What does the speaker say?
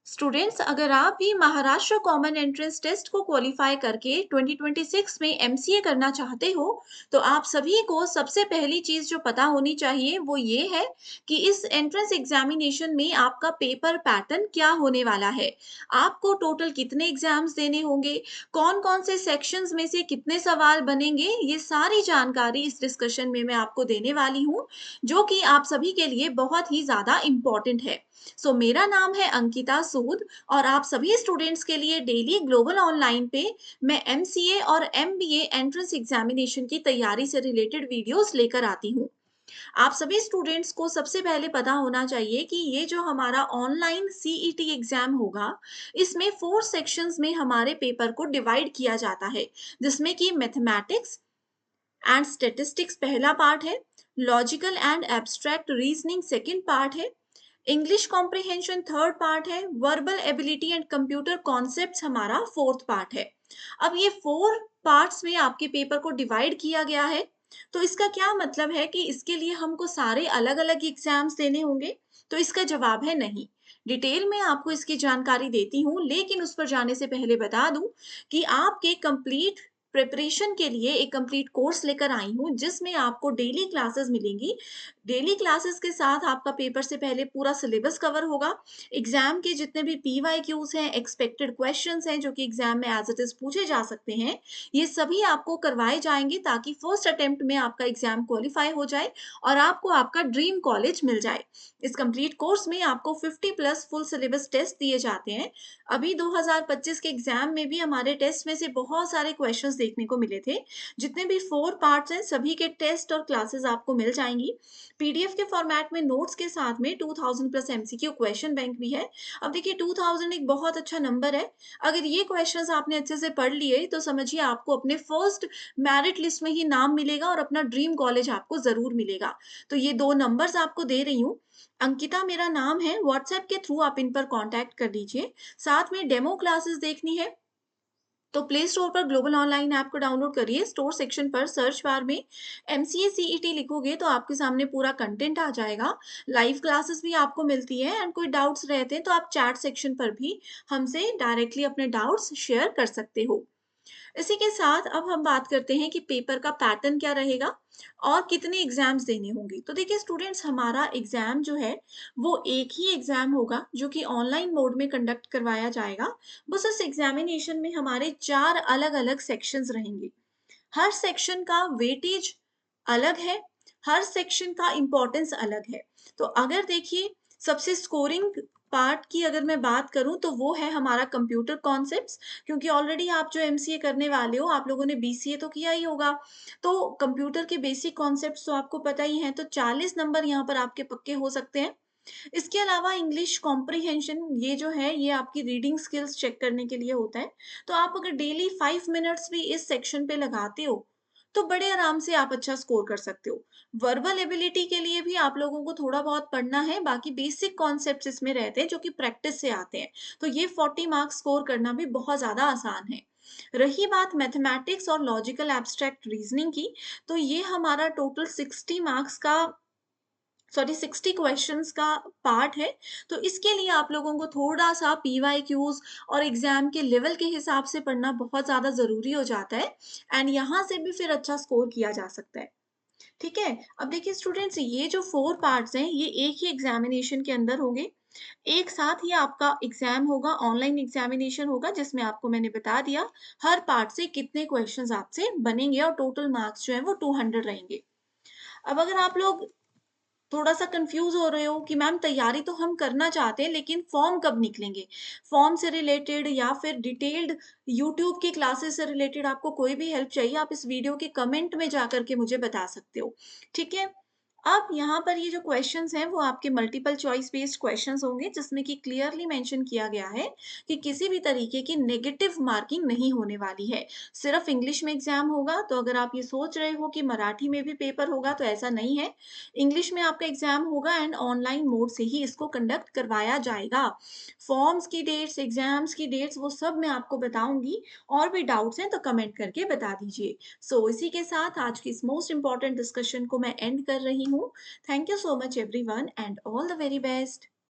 Students, अगर आप भी महाराष्ट्र कॉमन एंट्रेंस टेस्ट को क्वालिफाई करके 2026 में एमसीए करना चाहते हो, तो आप सभी को सबसे पहली चीज जो पता होनी चाहिए वो ये है कि इस एंट्रेंस एग्जामिनेशन में आपका पेपर पैटर्न क्या होने वाला है। आपको टोटल कितने एग्जाम्स देने होंगे, कौन कौन से सेक्शंस में से कितने सवाल बनेंगे, ये सारी जानकारी इस डिस्कशन में मैं आपको देने वाली हूँ, जो कि आप सभी के लिए बहुत ही ज्यादा इम्पोर्टेंट है। मेरा नाम है अंकिता सूद और आप सभी स्टूडेंट्स के लिए डेली ग्लोबल ऑनलाइन पे मैं एमसीए और एमबीए एंट्रेंस एग्जामिनेशन की तैयारी से रिलेटेड वीडियोस लेकर आती हूँ। आप सभी स्टूडेंट्स को सबसे पहले पता होना चाहिए कि ये जो हमारा ऑनलाइन सीईटी एग्जाम होगा, इसमें 4 सेक्शंस में हमारे पेपर को डिवाइड किया जाता है, जिसमें कि मैथमेटिक्स एंड स्टैटिस्टिक्स पहला पार्ट है, logical and abstract reasoning second part है, इंग्लिश कॉम्प्रिहेंशन थर्ड पार्ट है, verbal ability and computer concepts हमारा फोर्थ पार्ट है। अब ये 4 पार्ट्स में आपके पेपर को डिवाइड किया गया है। तो इसका क्या मतलब है कि इसके लिए हमको सारे अलग अलग एग्जाम्स देने होंगे? तो इसका जवाब है नहीं। डिटेल में आपको इसकी जानकारी देती हूँ, लेकिन उस पर जाने से पहले बता दूं कि आपके कंप्लीट प्रिपरेशन के लिए एक कंप्लीट कोर्स लेकर आई हूँ, जिसमें आपको डेली क्लासेस मिलेंगी। डेली क्लासेस के साथ आपका पेपर से पहले पूरा सिलेबस कवर होगा। एग्जाम के जितने भी पीवाईक्यूज हैं, एक्सपेक्टेड क्वेश्चंस हैं जो कि एग्जाम में एज इट इज पूछे जा सकते हैं, ये सभी आपको करवाए जाएंगे ताकि फर्स्ट अटेम्प्ट में आपका एग्जाम क्वालिफाई हो जाए और आपको आपका ड्रीम कॉलेज मिल जाए। इस कंप्लीट कोर्स में आपको 50 प्लस फुल सिलेबस टेस्ट दिए जाते हैं। अभी 2025 के एग्जाम में भी हमारे टेस्ट में से बहुत सारे क्वेश्चंस देखने को मिले थे। जितने भी 4 पार्ट्स हैं, सभी के टेस्ट और क्लासेस आपको मिल जाएंगी। पीडीएफ के फॉर्मेट में नोट्स के साथ में 2000 प्लस एमसीक्यू क्वेश्चन बैंक भी है। अब देखिए, 2000 एक बहुत अच्छा नंबर है। अगर ये क्वेश्चंस आपने अच्छे से पढ़ लिए तो समझिए आपको अपने फर्स्ट मेरिट लिस्ट में ही नाम मिलेगा और अपना ड्रीम कॉलेज आपको जरूर मिलेगा। तो ये 2 नंबर्स आपको दे रही हूँ। अंकिता मेरा नाम है, व्हाट्सएप के थ्रू आप इन पर कांटेक्ट कर लीजिए। साथ में डेमो क्लासेस देखनी है तो प्ले स्टोर पर ग्लोबल ऑनलाइन ऐप को डाउनलोड करिए। स्टोर सेक्शन पर सर्च बार में एमसीए सीईटी लिखोगे तो आपके सामने पूरा कंटेंट आ जाएगा। लाइव क्लासेस भी आपको मिलती है एंड कोई डाउट्स रहते हैं तो आप चैट सेक्शन पर भी हमसे डायरेक्टली अपने डाउट्स शेयर कर सकते हो। इसी के साथ अब हम बात करते हैं कि पेपर का पैटर्न क्या रहेगा और कितने एग्जाम्स देने होंगे। तो देखिए स्टूडेंट्स, हमारा एग्जाम जो है वो एक ही एग्जाम होगा जो कि ऑनलाइन मोड में कंडक्ट करवाया जाएगा। बस इस एग्जामिनेशन में हमारे 4 अलग-अलग सेक्शंस रहेंगे। हर सेक्शन का वेटेज अलग है, हर सेक्शन का इम्पोर्टेंस अलग है। तो अगर देखिए, सबसे स्कोरिंग पार्ट की अगर मैं बात करूं तो वो है हमारा कंप्यूटर कॉन्सेप्ट्स, क्योंकि ऑलरेडी आप जो एमसीए करने वाले हो, आप लोगों ने बीसीए तो किया ही होगा। तो कंप्यूटर के बेसिक कॉन्सेप्ट्स तो आपको पता ही हैं, तो 40 नंबर यहाँ पर आपके पक्के हो सकते हैं। इसके अलावा इंग्लिश कॉम्प्रिहेंशन, ये जो है ये आपकी रीडिंग स्किल्स चेक करने के लिए होता है। तो आप अगर डेली 5 मिनट्स भी इस सेक्शन पे लगाते हो तो बड़े आराम से आप अच्छा स्कोर कर सकते हो। वर्बल एबिलिटी के लिए भी आप लोगों को थोड़ा बहुत पढ़ना है, बाकी बेसिक कॉन्सेप्ट्स इसमें रहते हैं जो कि प्रैक्टिस से आते हैं। तो ये 40 मार्क्स स्कोर करना भी बहुत ज्यादा आसान है। रही बात मैथमेटिक्स और लॉजिकल एब्स्ट्रैक्ट रीजनिंग की, तो ये हमारा टोटल 60 मार्क्स का, सॉरी 60 क्वेश्चंस का पार्ट है। तो इसके लिए आप लोगों को थोड़ा-सा पीवाईक्यूज़ और एग्ज़ाम के लेवल के हिसाब से पढ़ना बहुत ज़्यादा ज़रूरी हो जाता है एंड यहाँ से भी फिर अच्छा स्कोर किया जा सकता है। ठीक है? अब देखिए स्टूडेंट्स, ये जो 4 पार्ट्स हैं, ये एक ही एग्ज़ामिनेशन के अंदर होंगे। एक साथ ही आपका एग्ज़ाम होगा, ऑनलाइन एग्ज़ामिनेशन होगा, जिसमें आपको मैंने बता दिया हर पार्ट से कितने क्वेश्चंस आपसे बनेंगे और टोटल मार्क्स जो हैं वो 200 रहेंगे। अब अगर आप लोग थोड़ा-सा कन्फ्यूज़ हो रहे हो कि मैम तैयारी तो हम करना चाहते हैं, लेकिन फॉर्म कब निकलेंगे? फॉर्म से रिलेटेड या फिर डिटेल्ड यूट्यूब की क्लासेस से रिलेटेड आपको कोई भी हेल्प चाहिए, आप इस वीडियो के कमेंट में जाकर के मुझे बता सकते हो। ठीक है? अब यहाँ पर ये जो क्वेश्चंस हैं वो आपके मल्टीपल चॉइस बेस्ड क्वेश्चंस होंगे, जिसमें कि क्लियरली मेंशन किया गया है कि किसी भी तरीके की नेगेटिव मार्किंग नहीं होने वाली है। सिर्फ इंग्लिश में एग्जाम होगा। तो अगर आप ये सोच रहे हो कि मराठी में भी पेपर होगा, तो ऐसा नहीं है। इंग्लिश में आपका एग्जाम होगा एंड ऑनलाइन मोड से ही इसको कंडक्ट करवाया जाएगा। फॉर्म्स की डेट्स, एग्जाम्स की डेट्स, वो सब मैं आपको बताऊंगी। और भी डाउट्स हैं तो कमेंट करके बता दीजिए। इसी के साथ आज की इस मोस्ट इंपॉर्टेंट डिस्कशन को मैं एंड कर रही हूँ। Thank you so much everyone and all the very best.